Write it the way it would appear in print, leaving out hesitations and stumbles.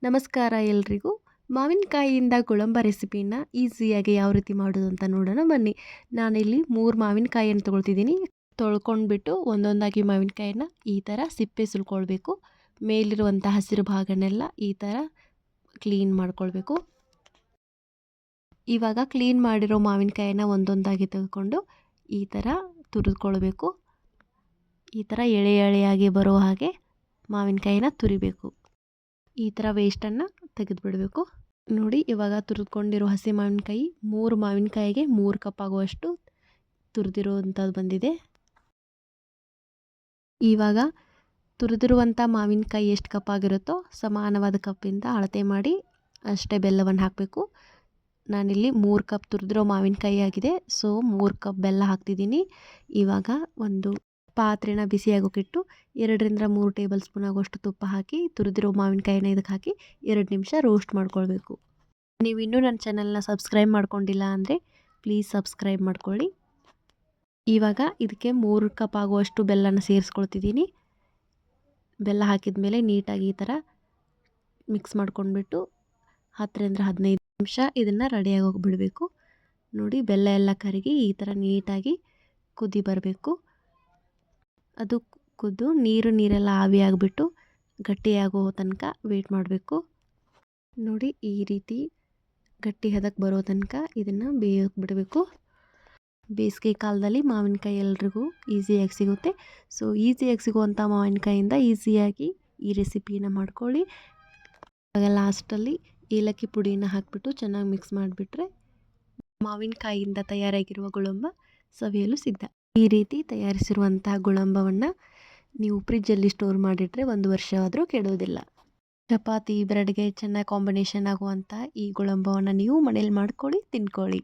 ನಮಸ್ಕಾರ ಎಲ್ರಿಗೂ. ಮಾವಿನಕಾಯಿಯಿಂದ ಗುಳಂಬ ರೆಸಿಪಿನ ಈಸಿಯಾಗಿ ಯಾವ ರೀತಿ ಮಾಡೋದು ಅಂತ ನೋಡೋಣ ಬನ್ನಿ. ನಾನಿಲ್ಲಿ 3 ಮಾವಿನಕಾಯಿಯನ್ನು ತೊಗೊಳ್ತಿದ್ದೀನಿ. ತೊಳ್ಕೊಂಡ್ಬಿಟ್ಟು ಒಂದೊಂದಾಗಿ ಮಾವಿನಕಾಯಿನ ಈ ಥರ ಸಿಪ್ಪೆ ಸುಲ್ಕೊಳ್ಬೇಕು. ಮೇಲಿರುವಂಥ ಹಸಿರು ಭಾಗನೆಲ್ಲ ಈ ಥರ ಕ್ಲೀನ್ ಮಾಡ್ಕೊಳ್ಬೇಕು. ಇವಾಗ ಕ್ಲೀನ್ ಮಾಡಿರೋ ಮಾವಿನಕಾಯಿನ ಒಂದೊಂದಾಗಿ ತೆಗೆದುಕೊಂಡು ಈ ಥರ ತುರಿದುಕೊಳ್ಬೇಕು. ಈ ಥರ ಎಳೆ ಎಳೆಯಾಗಿ ಬರೋ ಹಾಗೆ ಮಾವಿನಕಾಯಿನ ತುರಿಬೇಕು. ಈ ಥರ ವೇಸ್ಟನ್ನು ತೆಗೆದುಬಿಡಬೇಕು. ನೋಡಿ, ಇವಾಗ ತುರಿದುಕೊಂಡಿರೋ ಹಸಿ ಮಾವಿನಕಾಯಿ 3 ಮಾವಿನಕಾಯಿಗೆ 3 ಕಪ್ ಆಗುವಷ್ಟು ತುರಿದಿರುವಂಥದ್ದು ಬಂದಿದೆ. ಇವಾಗ ತುರಿದಿರುವಂಥ ಮಾವಿನಕಾಯಿ ಎಷ್ಟು ಕಪ್ ಆಗಿರುತ್ತೋ ಸಮಾನವಾದ ಕಪ್ಪಿಂದ ಅಳತೆ ಮಾಡಿ ಅಷ್ಟೇ ಬೆಲ್ಲವನ್ನು ಹಾಕಬೇಕು. ನಾನಿಲ್ಲಿ 3 ಕಪ್ ತುರಿದಿರೋ ಮಾವಿನಕಾಯಿ ಆಗಿದೆ, ಸೊ 3 ಕಪ್ ಬೆಲ್ಲ ಹಾಕ್ತಿದ್ದೀನಿ. ಇವಾಗ ಒಂದು ಪಾತ್ರೆನ ಬಿಸಿಯಾಗೋಕ್ಕಿಟ್ಟು 2-3 ಟೇಬಲ್ ಸ್ಪೂನ್ ಆಗುವಷ್ಟು ತುಪ್ಪ ಹಾಕಿ ತುರಿದಿರೋ ಮಾವಿನಕಾಯಿನ ಇದಕ್ಕೆ ಹಾಕಿ 2 ನಿಮಿಷ ರೋಸ್ಟ್ ಮಾಡ್ಕೊಳ್ಬೇಕು. ನೀವು ಇನ್ನೂ ನನ್ನ ಚಾನಲ್ನ ಸಬ್ಸ್ಕ್ರೈಬ್ ಮಾಡ್ಕೊಂಡಿಲ್ಲ ಅಂದರೆ ಪ್ಲೀಸ್ ಸಬ್ಸ್ಕ್ರೈಬ್ ಮಾಡ್ಕೊಳ್ಳಿ. ಇವಾಗ ಇದಕ್ಕೆ 3 ಕಪ್ ಆಗುವಷ್ಟು ಬೆಲ್ಲನ ಸೇರಿಸ್ಕೊಳ್ತಿದ್ದೀನಿ. ಬೆಲ್ಲ ಹಾಕಿದ ಮೇಲೆ ನೀಟಾಗಿ ಈ ಥರ ಮಿಕ್ಸ್ ಮಾಡ್ಕೊಂಡ್ಬಿಟ್ಟು 10-15 ನಿಮಿಷ ಇದನ್ನು ರೆಡಿಯಾಗಿ ಹೋಗಿಬಿಡಬೇಕು. ನೋಡಿ, ಬೆಲ್ಲ ಎಲ್ಲ ಕರಗಿ ಈ ಥರ ನೀಟಾಗಿ ಕುದಿ ಬರಬೇಕು. ಅದು ಕುದ್ದು ನೀರೆಲ್ಲ ಆವಿಯಾಗಿಬಿಟ್ಟು ಗಟ್ಟಿಯಾಗೋ ತನಕ ವೇಟ್ ಮಾಡಬೇಕು. ನೋಡಿ, ಈ ರೀತಿ ಗಟ್ಟಿ ಹದಕ್ಕೆ ಬರೋ ತನಕ ಇದನ್ನು ಬೇಯೋಕೆ ಬಿಡಬೇಕು. ಬೇಸಿಗೆ ಕಾಲದಲ್ಲಿ ಮಾವಿನಕಾಯಿ ಎಲ್ರಿಗೂ ಈಸಿಯಾಗಿ ಸಿಗುತ್ತೆ. ಸೊ ಈಸಿಯಾಗಿ ಸಿಗುವಂಥ ಮಾವಿನಕಾಯಿಂದ ಈಸಿಯಾಗಿ ಈ ರೆಸಿಪಿನ ಮಾಡ್ಕೊಳ್ಳಿ. ಆಗ ಲಾಸ್ಟಲ್ಲಿ ಏಲಕ್ಕಿ ಪುಡಿನ ಹಾಕಿಬಿಟ್ಟು ಚೆನ್ನಾಗಿ ಮಿಕ್ಸ್ ಮಾಡಿಬಿಟ್ರೆ ಮಾವಿನಕಾಯಿಯಿಂದ ತಯಾರಾಗಿರುವ ಗುಳಂಬ ಸವಿಯಲು ಸಿದ್ಧ. ಈ ರೀತಿ ತಯಾರಿಸಿರುವಂತಹ ಗುಳಂಬವನ್ನು ನೀವು ಫ್ರಿಜ್ಜಲ್ಲಿ ಸ್ಟೋರ್ ಮಾಡಿಟ್ರೆ 1 ವರ್ಷ ಆದರೂ ಕೆಡೋದಿಲ್ಲ. ಚಪಾತಿ ಬ್ರೆಡ್ಗೆ ಚೆನ್ನಾಗಿ ಕಾಂಬಿನೇಷನ್ ಆಗುವಂಥ ಈ ಗುಳಂಬವನ್ನು ನೀವು ಮನೇಲಿ ಮಾಡ್ಕೊಳ್ಳಿ, ತಿನ್ಕೊಳ್ಳಿ.